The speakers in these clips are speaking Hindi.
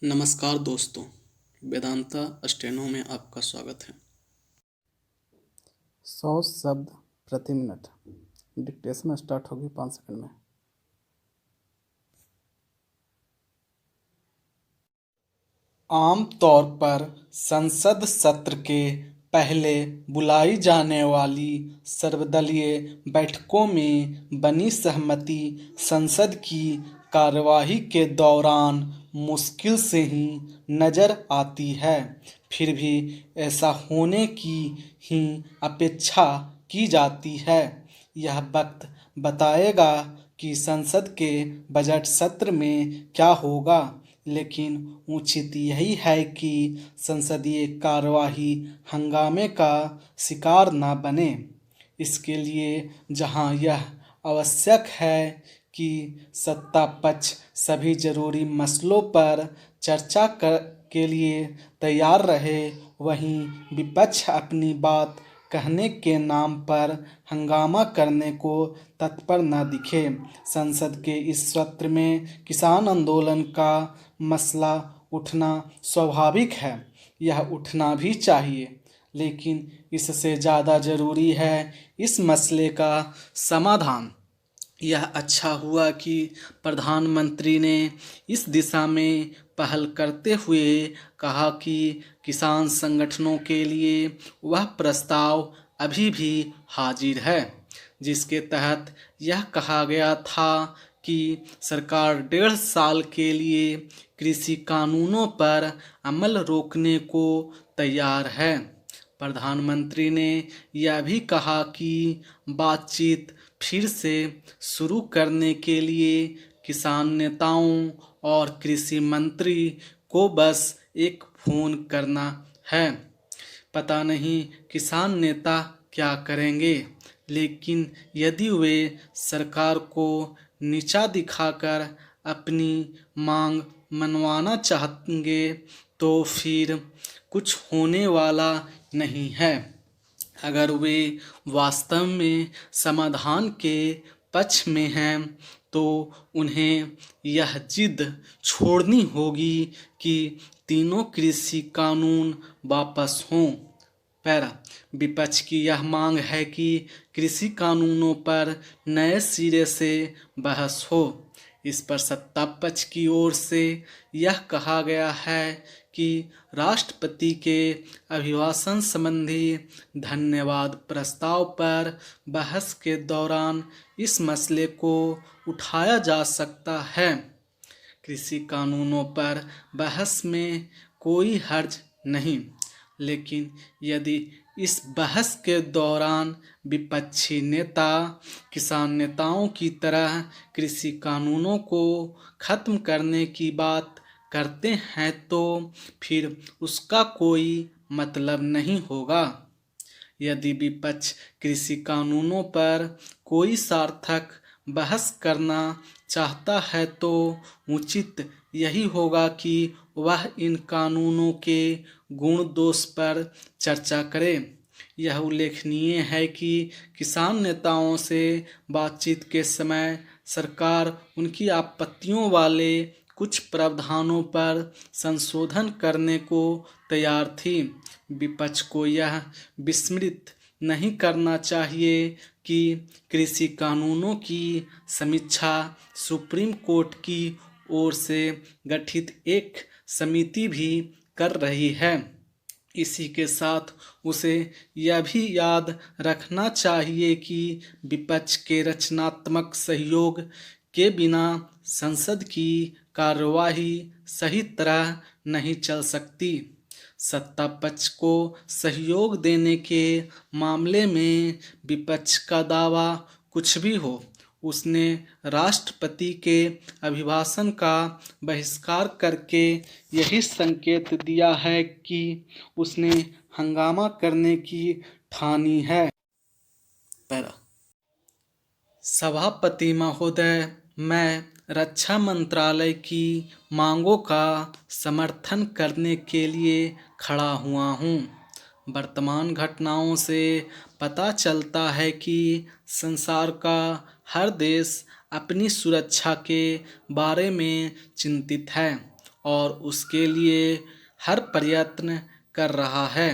नमस्कार दोस्तों, वेदांता स्टेनो में आपका स्वागत है। 100 शब्द प्रति मिनट। डिक्टेशन स्टार्ट होगी 5 सेकंड में। आम तौर पर संसद सत्र के पहले बुलाई जाने वाली सर्वदलीय बैठकों में बनी सहमति संसद की कार्यवाही के दौरान मुश्किल से ही नज़र आती है। फिर भी ऐसा होने की ही अपेक्षा की जाती है। यह वक्त बताएगा कि संसद के बजट सत्र में क्या होगा, लेकिन उचित यही है कि संसदीय कार्यवाही हंगामे का शिकार न बने। इसके लिए जहां यह आवश्यक है कि सत्ता पक्ष सभी जरूरी मसलों पर चर्चा के लिए तैयार रहे, वहीं विपक्ष अपनी बात कहने के नाम पर हंगामा करने को तत्पर न दिखे। संसद के इस सत्र में किसान आंदोलन का मसला उठना स्वाभाविक है। यह उठना भी चाहिए, लेकिन इससे ज़्यादा ज़रूरी है इस मसले का समाधान। यह अच्छा हुआ कि प्रधानमंत्री ने इस दिशा में पहल करते हुए कहा कि किसान संगठनों के लिए वह प्रस्ताव अभी भी हाजिर है, जिसके तहत यह कहा गया था कि सरकार 1.5 साल के लिए कृषि कानूनों पर अमल रोकने को तैयार है। प्रधानमंत्री ने यह भी कहा कि बातचीत फिर से शुरू करने के लिए किसान नेताओं और कृषि मंत्री को बस एक फ़ोन करना है। पता नहीं किसान नेता क्या करेंगे, लेकिन यदि वे सरकार को नीचा दिखाकर अपनी मांग मनवाना चाहेंगे तो फिर कुछ होने वाला नहीं है। अगर वे वास्तव में समाधान के पक्ष में हैं तो उन्हें यह जिद छोड़नी होगी कि तीनों कृषि कानून वापस हों। पैरा विपक्ष की यह मांग है कि कृषि कानूनों पर नए सिरे से बहस हो। इस पर सत्ता पक्ष की ओर से यह कहा गया है कि राष्ट्रपति के अभिभाषण संबंधी धन्यवाद प्रस्ताव पर बहस के दौरान इस मसले को उठाया जा सकता है। कृषि कानूनों पर बहस में कोई हर्ज नहीं, लेकिन यदि इस बहस के दौरान विपक्षी नेता किसान नेताओं की तरह कृषि कानूनों को खत्म करने की बात करते हैं तो फिर उसका कोई मतलब नहीं होगा। यदि विपक्ष कृषि कानूनों पर कोई सार्थक बहस करना चाहता है तो उचित यही होगा कि वह इन कानूनों के गुण दोष पर चर्चा करे। यह उल्लेखनीय है कि किसान नेताओं से बातचीत के समय सरकार उनकी आपत्तियों वाले कुछ प्रावधानों पर संशोधन करने को तैयार थी। विपक्ष को यह विस्मृत नहीं करना चाहिए कि कृषि कानूनों की समीक्षा सुप्रीम कोर्ट की ओर से गठित एक समिति भी कर रही है। इसी के साथ उसे यह भी याद रखना चाहिए कि विपक्ष के रचनात्मक सहयोग के बिना संसद की कार्यवाही सही तरह नहीं चल सकती। सत्ता पक्ष को सहयोग देने के मामले में विपक्ष का दावा कुछ भी हो, उसने राष्ट्रपति के अभिभाषण का बहिष्कार करके यही संकेत दिया है कि उसने हंगामा करने की ठानी है। सभापति महोदय, मैं रक्षा मंत्रालय की मांगों का समर्थन करने के लिए खड़ा हुआ हूँ। वर्तमान घटनाओं से पता चलता है कि संसार का हर देश अपनी सुरक्षा के बारे में चिंतित है और उसके लिए हर प्रयत्न कर रहा है।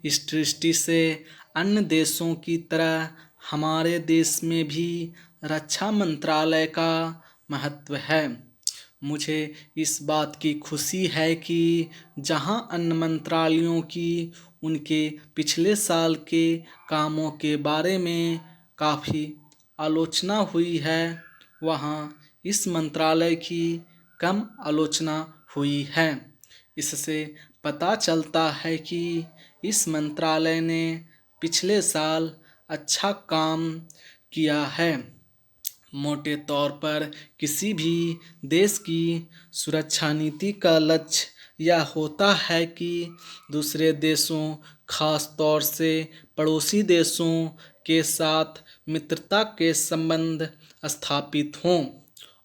इस दृष्टि से अन्य देशों की तरह हमारे देश में भी रक्षा मंत्रालय का महत्व है। मुझे इस बात की खुशी है कि जहां अन्य मंत्रालयों की उनके पिछले साल के कामों के बारे में काफ़ी आलोचना हुई है, वहां इस मंत्रालय की कम आलोचना हुई है। इससे पता चलता है कि इस मंत्रालय ने पिछले साल अच्छा काम किया है। मोटे तौर पर किसी भी देश की सुरक्षा नीति का लक्ष्य यह होता है कि दूसरे देशों, खास तौर से पड़ोसी देशों के साथ मित्रता के संबंध स्थापित हों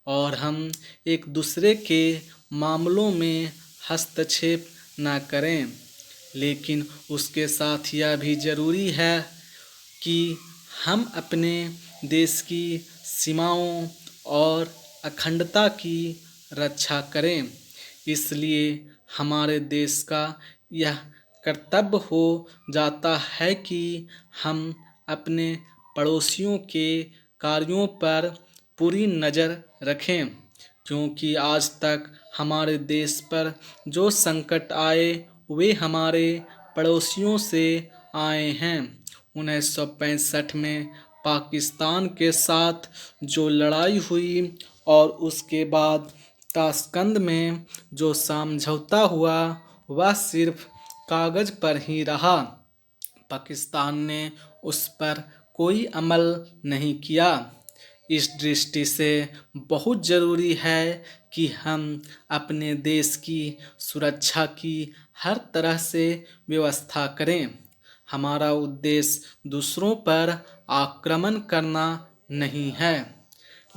और हम एक दूसरे के मामलों में हस्तक्षेप न करें। लेकिन उसके साथ यह भी ज़रूरी है कि हम अपने देश की सीमाओं और अखंडता की रक्षा करें। इसलिए हमारे देश का यह कर्तव्य हो जाता है कि हम अपने पड़ोसियों के कार्यों पर पूरी नज़र रखें, क्योंककि आज तक हमारे देश पर जो संकट आए वे हमारे पड़ोसियों से आए हैं। 1965 में पाकिस्तान के साथ जो लड़ाई हुई और उसके बाद ताशकंद में जो समझौता हुआ वह सिर्फ कागज़ पर ही रहा। पाकिस्तान ने उस पर कोई अमल नहीं किया। इस दृष्टि से बहुत ज़रूरी है कि हम अपने देश की सुरक्षा की हर तरह से व्यवस्था करें। हमारा उद्देश्य दूसरों पर आक्रमण करना नहीं है,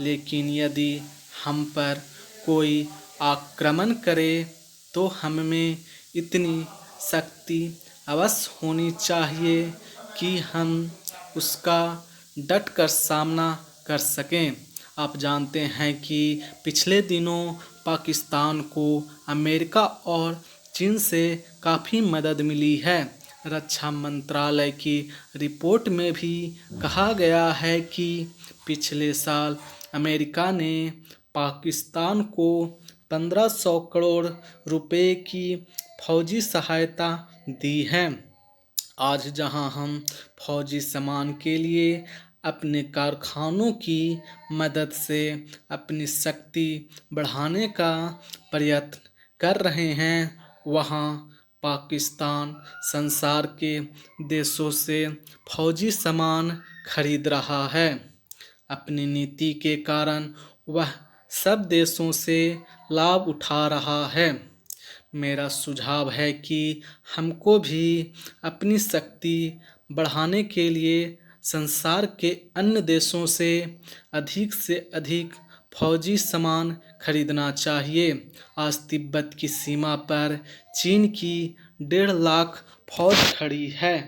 लेकिन यदि हम पर कोई आक्रमण करे तो हम में इतनी शक्ति अवश्य होनी चाहिए कि हम उसका डट कर सामना कर सकें। आप जानते हैं कि पिछले दिनों पाकिस्तान को अमेरिका और चीन से काफ़ी मदद मिली है। रक्षा मंत्रालय की रिपोर्ट में भी कहा गया है कि पिछले साल अमेरिका ने पाकिस्तान को 1500 करोड़ रुपए की फौजी सहायता दी है। आज जहां हम फौजी सामान के लिए अपने कारखानों की मदद से अपनी शक्ति बढ़ाने का प्रयत्न कर रहे हैं, वहां पाकिस्तान संसार के देशों से फौजी सामान खरीद रहा है। अपनी नीति के कारण वह सब देशों से लाभ उठा रहा है। मेरा सुझाव है कि हमको भी अपनी शक्ति बढ़ाने के लिए संसार के अन्य देशों से अधिक फौजी सामान खरीदना चाहिए। आज तिब्बत की सीमा पर चीन की 1.5 लाख फौज खड़ी है।